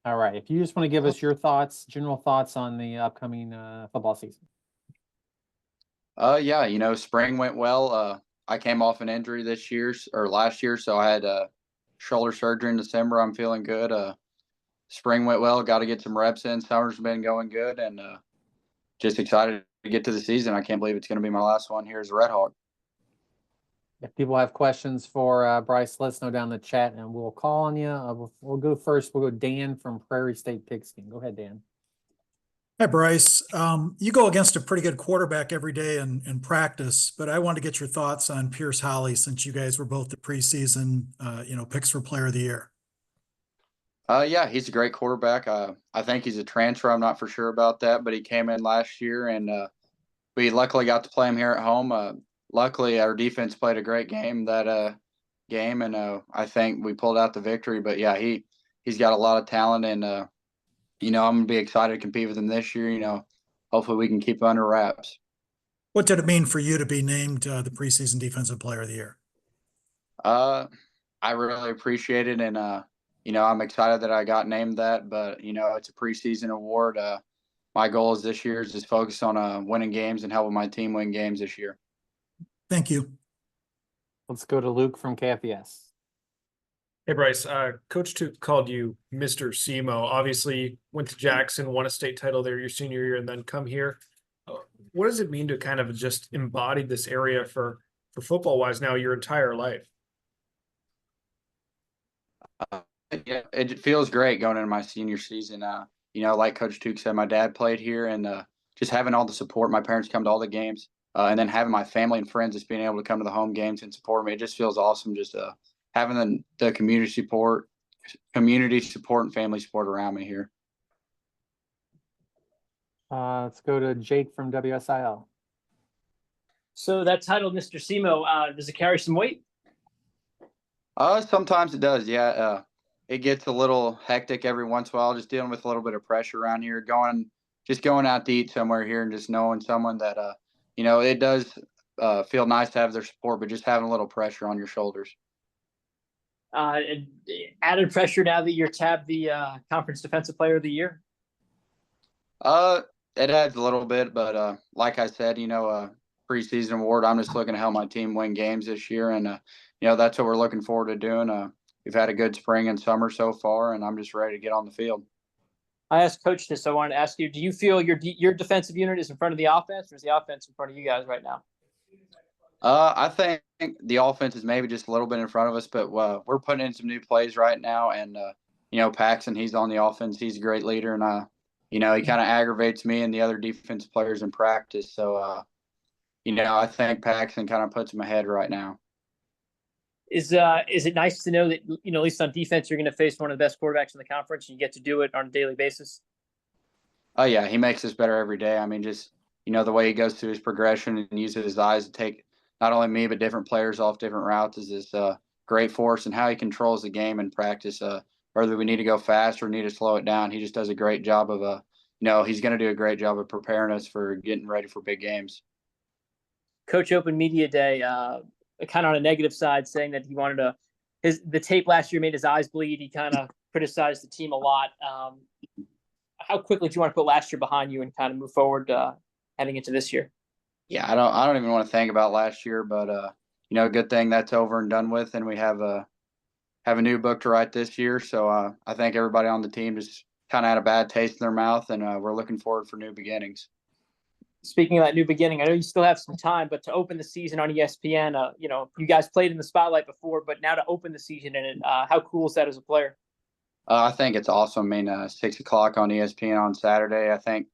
All right. If you just want to give us your thoughts, general thoughts on the upcoming football season. Yeah, spring went well. I came off an injury this year or last year, so I had shoulder surgery in December. I'm feeling good. Spring went well. Got to get some reps in. Summer's been going good, and just excited to get to the season. I can't believe it's going to be my last one here as a Red Hawk. If people have questions for Bryce, let us know down in the chat, and we'll call on you. We'll go first. We'll go Dan from Prairie State Pigskin. Go ahead, Dan. Hi, Bryce. You go against a pretty good quarterback every day in practice, but I wanted to get your thoughts on Pierce Holly since you guys were both the preseason, picks for Player of the Year. Yeah, he's a great quarterback. I think he's a transfer. I'm not for sure about that, but he came in last year, and we luckily got to play him here at home. Luckily, our defense played a great game that game, and I think we pulled out the victory. But yeah, he's got a lot of talent, and I'm gonna be excited to compete with him this year. Hopefully we can keep under wraps. What did it mean for you to be named the preseason Defensive Player of the Year? I really appreciate it, and I'm excited that I got named that. But it's a preseason award. My goal is this year is just focus on winning games and helping my team win games this year. Thank you. Let's go to Luke from KFES. Hey, Bryce. Coach Took called you Mr. SEMO. Obviously, went to Jackson, won a state title there your senior year, and then come here. What does it mean to kind of just embody this area for football-wise now your entire life? Yeah, it feels great going into my senior season. Like Coach Took said, my dad played here, and just having all the support. My parents come to all the games, and then having my family and friends just being able to come to the home games and support me. It just feels awesome. Just having the community support, and family support around me here. Let's go to Jake from WSIL. So that title, Mr. SEMO, does it carry some weight? Sometimes it does. Yeah. It gets a little hectic every once in a while, just dealing with a little bit of pressure around here, going out to eat somewhere here and just knowing someone that, it does feel nice to have their support, but just having a little pressure on your shoulders. Added pressure now that you're tabbed the Conference Defensive Player of the Year? It adds a little bit, but like I said, preseason award, I'm just looking to help my team win games this year, and that's what we're looking forward to doing. We've had a good spring and summer so far, and I'm just ready to get on the field. I asked Coach this. So I wanted to ask you: do you feel your defensive unit is in front of the offense, or is the offense in front of you guys right now? I think the offense is maybe just a little bit in front of us, but we're putting in some new plays right now, and Paxton, he's on the offense. He's a great leader, and he kind of aggravates me and the other defensive players in practice. So I think Paxton kind of puts him ahead right now. Is it nice to know that at least on defense you're going to face one of the best quarterbacks in the conference and you get to do it on a daily basis? Oh yeah, he makes us better every day. I mean, just the way he goes through his progression and uses his eyes to take not only me but different players off different routes is great for us, and how he controls the game in practice. Whether we need to go fast or need to slow it down, he just does a great job of he's going to do a great job of preparing us for getting ready for big games. Coach opened media day kind of on a negative side, saying that he wanted the tape last year made his eyes bleed. He kind of criticized the team a lot. How quickly do you want to put last year behind you and kind of move forward heading into this year? Yeah, I don't even want to think about last year, but good thing that's over and done with, and we have a new book to write this year. So I think everybody on the team just kind of had a bad taste in their mouth, and we're looking forward for new beginnings. Speaking of that new beginning, I know you still have some time, but to open the season on ESPN, you guys played in the spotlight before, but now to open the season in it, how cool is that as a player? I think it's awesome. I mean, 6:00 on ESPN on Saturday. I think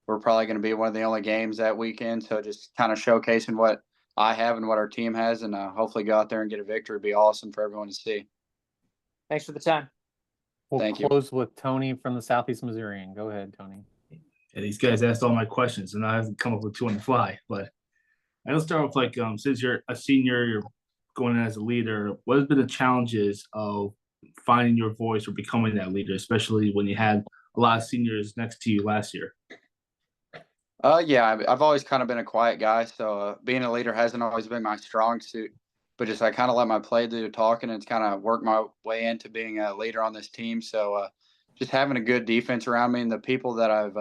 we're probably going to be one of the only games that weekend. So just kind of showcasing what I have and what our team has, and hopefully go out there and get a victory. It'd be awesome for everyone to see. Thanks for the time. We'll close with Tony from the Southeast Missourian. Go ahead, Tony. Yeah, these guys asked all my questions, and I haven't come up with two on the fly. But I'll start with since you're a senior, you're going in as a leader. What has been the challenges of finding your voice or becoming that leader, especially when you had a lot of seniors next to you last year? Yeah, I've always kind of been a quiet guy, so being a leader hasn't always been my strong suit. But just I kind of let my play do the talking, and it's kind of worked my way into being a leader on this team. So just having a good defense around me, and the people that I've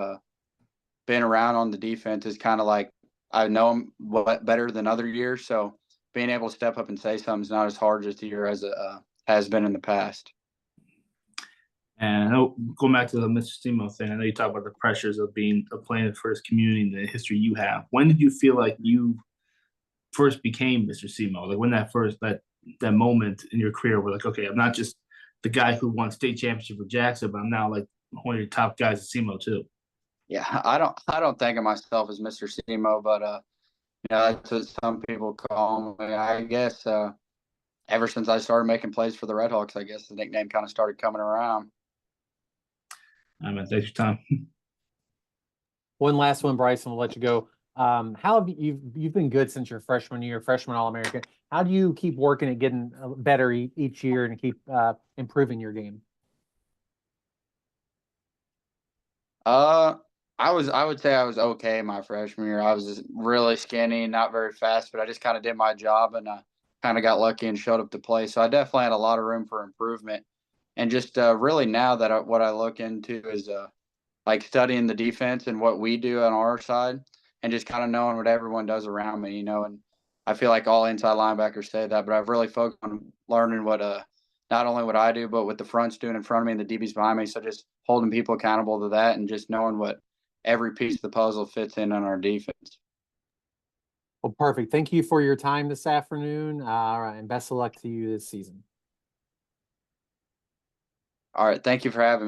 been around on the defense is kind of like I know them better than other years. So being able to step up and say something is not as hard this year as it has been in the past. And I know, going back to the Mr. Semo thing, I know you talk about the pressures of playing the first community in the history you have. When did you feel like you first became Mr. Semo? Like when that moment in your career where like, okay, I'm not just the guy who won state championship for Jackson, but I'm now like one of your top guys at Semo too. Yeah, I don't think of myself as Mr. Semo, but that's what some people call me. I guess ever since I started making plays for the Redhawks, I guess the nickname kind of started coming around. I mean, thanks for your time. One last one, Bryce, and we'll let you go. How have you've been good since your freshman year, freshman All-American? How do you keep working at getting better each year and keep improving your game? I would say I was okay my freshman year. I was just really skinny, not very fast, but I just kind of did my job and kind of got lucky and showed up to play. So I definitely had a lot of room for improvement. And just really now that what I look into is like studying the defense and what we do on our side, and just kind of knowing what everyone does around me, And I feel like all inside linebackers say that, but I've really focused on learning what not only what I do, but what the front's doing in front of me and the DBs behind me. So just holding people accountable to that, and just knowing what every piece of the puzzle fits in on our defense. Well, perfect. Thank you for your time this afternoon, and best of luck to you this season. All right. Thank you for having me.